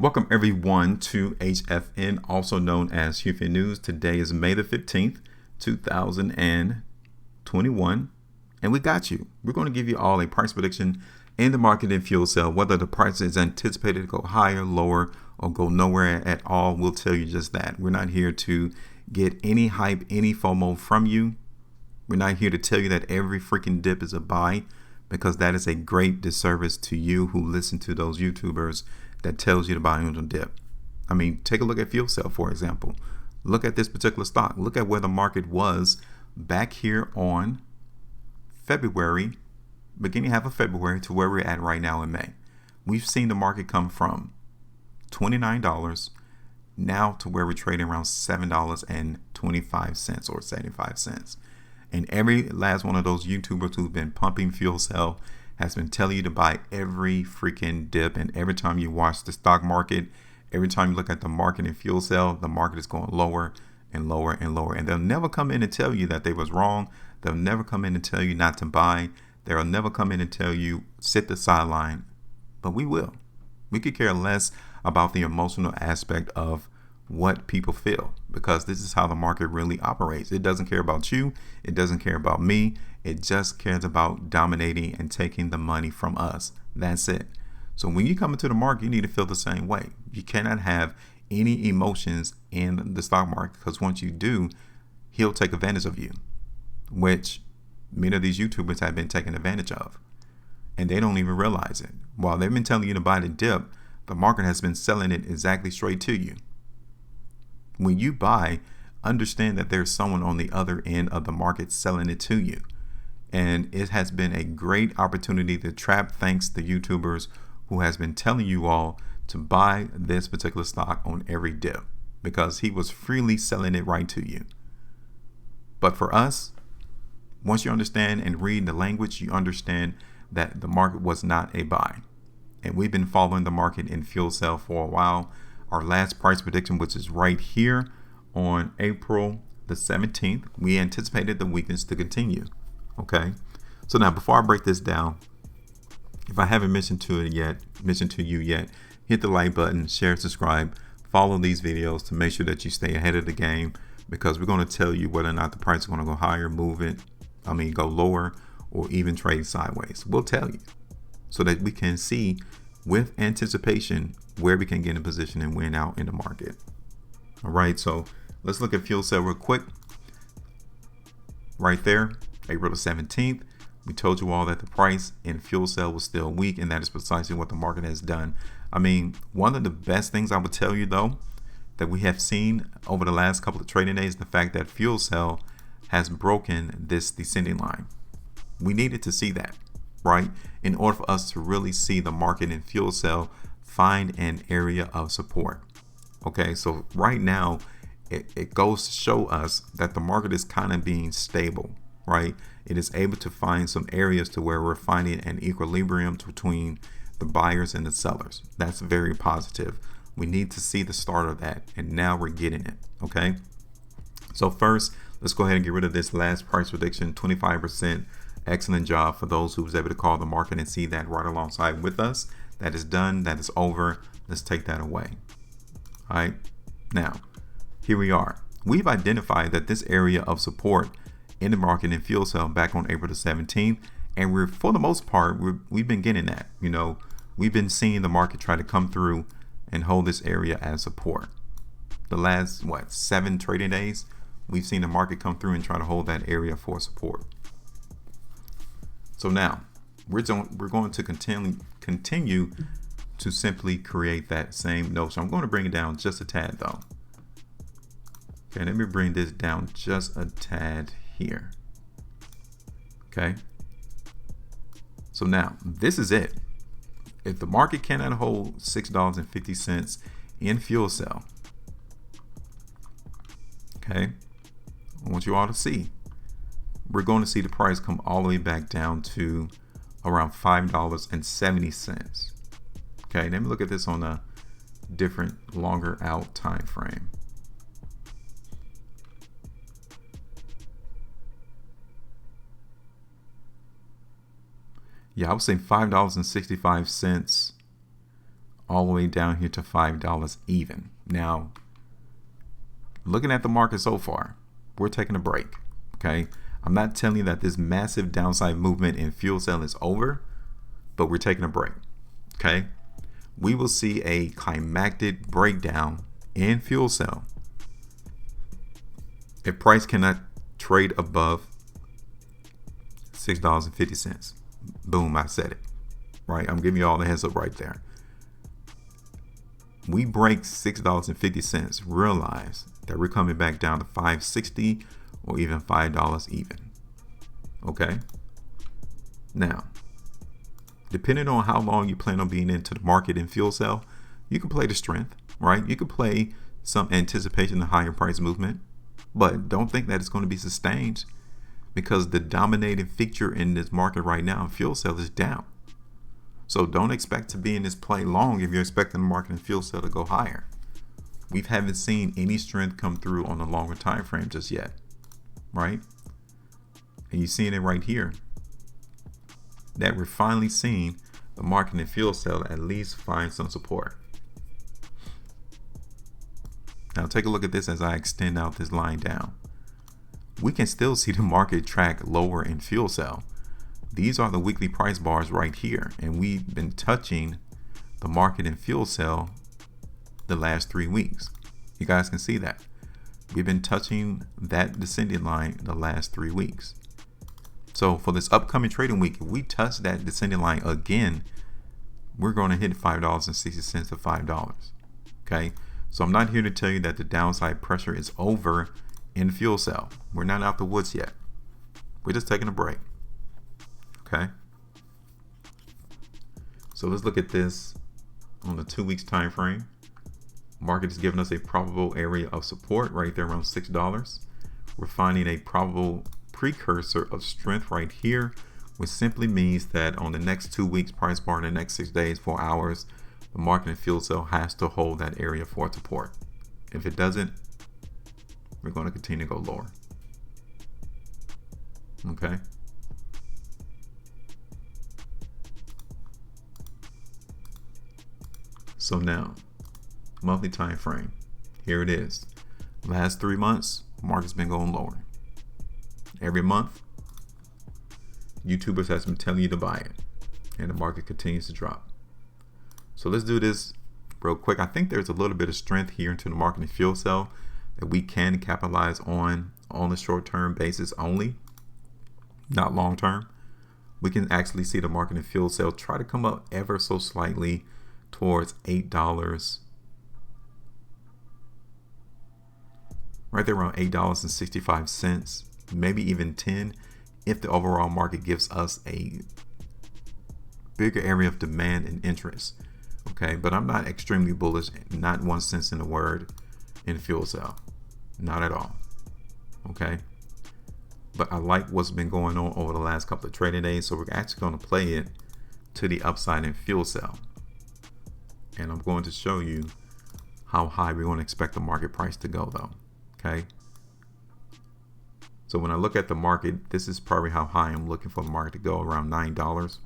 Welcome everyone to HFN, also known as HueFin News. Today is May the 15th, 2021, and we got you. We're going to give you all a price prediction in the market and fuel cell. Whether the price is anticipated to go higher, lower, or go nowhere at all, we'll tell you just that. We're not here to get any hype, any FOMO from you. We're not here to tell you that every freaking dip is a buy, because that is a great disservice to you who listen to those YouTubers that tells you to buy on the dip. I mean, take a look at fuel cell, for example. Look at this particular stock. Look at where the market was back here on February, beginning half of February, to where we're at right now in May. We've seen the market come from $29 now to where we're trading around $7.25 or 75 cents. And every last one of those YouTubers who've been pumping fuel cell has been telling you to buy every freaking dip. And every time you watch the stock market, every time you look at the market in fuel cell, the market is going lower and lower and lower. And they'll never come in and tell you that they was wrong. They'll never come in and tell you not to buy. They'll never come in and tell you sit the sideline. But we will. We could care less about the emotional aspect of what people feel, because this is how the market really operates. It doesn't care about you. It doesn't care about me. It just cares about dominating and taking the money from us. That's it. So when you come into the market, you need to feel the same way. You cannot have any emotions in the stock market, because once you do, he'll take advantage of you, which many of these YouTubers have been taken advantage of, and they don't even realize it. While they've been telling you to buy the dip, the market has been selling it exactly straight to you. When you buy, understand that there's someone on the other end of the market selling it to you. And it has been a great opportunity to trap, thanks to YouTubers who has been telling you all to buy this particular stock on every dip, because he was freely selling it right to you. But for us, once you understand and read the language, you understand that the market was not a buy. And we've been following the market in fuel cell for a while. Our last price prediction, which is right here on April the 17th, we anticipated the weakness to continue. Okay. So now, before I break this down, if I haven't mentioned to you yet, hit the like button, share, subscribe, follow these videos to make sure that you stay ahead of the game, because we're going to tell you whether or not the price is going to go higher, go lower, or even trade sideways. We'll tell you so that we can see with anticipation where we can get in a position and win out in the market. All right, so let's look at fuel cell real quick. Right there, April the 17th, we told you all that the price in fuel cell was still weak, and that is precisely what the market has done. I mean, one of the best things I would tell you, though, that we have seen over the last couple of trading days, the fact that fuel cell has broken this descending line. We needed to see that, right, in order for us to really see the market in fuel cell find an area of support. Okay, so right now it goes to show us that the market is kind of being stable, right? It is able to find some areas to where we're finding an equilibrium between the buyers and the sellers. That's very positive. We need to see the start of that, and now we're getting it. Okay, so first, let's go ahead and get rid of this last price prediction, 25%. Excellent job for those who was able to call the market and see that right alongside with us. That is done. That is over. Let's take that away. All right. Now, here we are. We've identified that this area of support in the market in fuel cell back on April the 17th, and we're, for the most part, we've been getting that. You know, we've been seeing the market try to come through and hold this area as support. The last 7 trading days, we've seen the market come through and try to hold that area for support. So now we're going to continue to simply create that same notion. I'm going to bring it down just a tad, though. Okay, let me bring this down just a tad here. Okay, so now this is it. If the market cannot hold $6.50 in fuel cell, okay, I want you all to see, we're going to see the price come all the way back down to around $5.70. Okay, let me look at this on a different, longer out time frame. Yeah, I would say $5.65 all the way down here to $5 even. Now, looking at the market so far, we're taking a break. Okay, I'm not telling you that this massive downside movement in fuel cell is over, but we're taking a break. Okay, we will see a climactic breakdown in fuel cell if price cannot trade above $6.50. Boom, I said it. Right, I'm giving you all the heads up right there. We break $6.50, realize that we're coming back down to $5.60 or even $5 even. Okay, now depending on how long you plan on being into the market in fuel cell, you can play the strength, right? You can play some anticipation of higher price movement, but don't think that it's going to be sustained, because the dominating feature in this market right now, fuel cell, is down. So don't expect to be in this play long if you're expecting the market in fuel cell to go higher. We haven't seen any strength come through on the longer time frame just yet, right? And you're seeing it right here, that we're finally seeing the market in fuel cell at least find some support. Now take a look at this as I extend out this line down. We can still see the market track lower in fuel cell. These are the weekly price bars right here, and we've been touching the market in fuel cell the last 3 weeks. You guys can see that we've been touching that descending line the last 3 weeks. So for this upcoming trading week, if we touch that descending line again, we're going to hit $5.60 to $5. Okay, so I'm not here to tell you that the downside pressure is over in fuel cell. We're not out the woods yet. We're just taking a break. Okay, so let's look at this on the 2 weeks time frame. Market is giving us a probable area of support right there around $6. We're finding a probable precursor of strength right here, which simply means that on the next 2 weeks price bar, in the next 6 days, 4 hours, the market in fuel cell has to hold that area for support. If it doesn't, we're going to continue to go lower. Okay, so now monthly time frame, here it is. Last 3 months, market's been going lower. Every month, YouTubers has been telling you to buy it, and the market continues to drop. So let's do this real quick. I think there's a little bit of strength here into the market in fuel cell that we can capitalize on the short-term basis only, not long-term. We can actually see the market in fuel cell try to come up ever so slightly towards $8, right there around $8.65, maybe even 10, if the overall market gives us a bigger area of demand and interest. Okay, but I'm not extremely bullish, not one sense in the word, in fuel cell, not at all. Okay, but I like what's been going on over the last couple of trading days, so we're actually going to play it to the upside in fuel cell, and I'm going to show you how high we're going to expect the market price to go though. Okay, so when I look at the market, this is probably how high I'm looking for the market to go, around $9,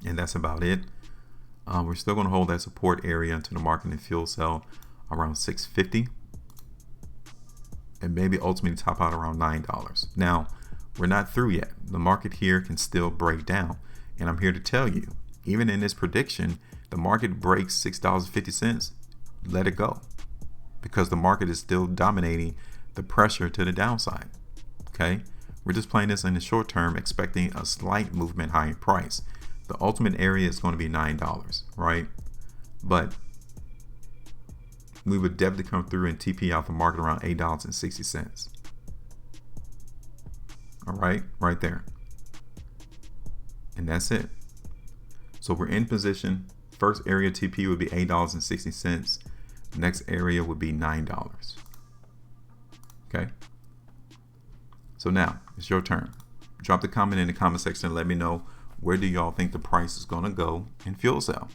and that's about it. We're still going to hold that support area into the market in fuel cell around $6.50, and maybe ultimately top out around $9. Now, we're not through yet. The market here can still break down, and I'm here to tell you, even in this prediction, the market breaks $6.50, let it go, because the market is still dominating the pressure to the downside. Okay, we're just playing this in the short term, expecting a slight movement high in price. The ultimate area is going to be $9, right? But we would definitely come through and TP out the market around $8.60. All right, right there. And that's it. So we're in position. First area TP would be $8.60. Next area would be $9. Okay. So now it's your turn. Drop the comment in the comment section and let me know, where do y'all think the price is going to go in fuel cell?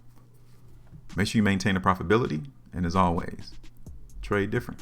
Make sure you maintain the profitability, and as always, trade different.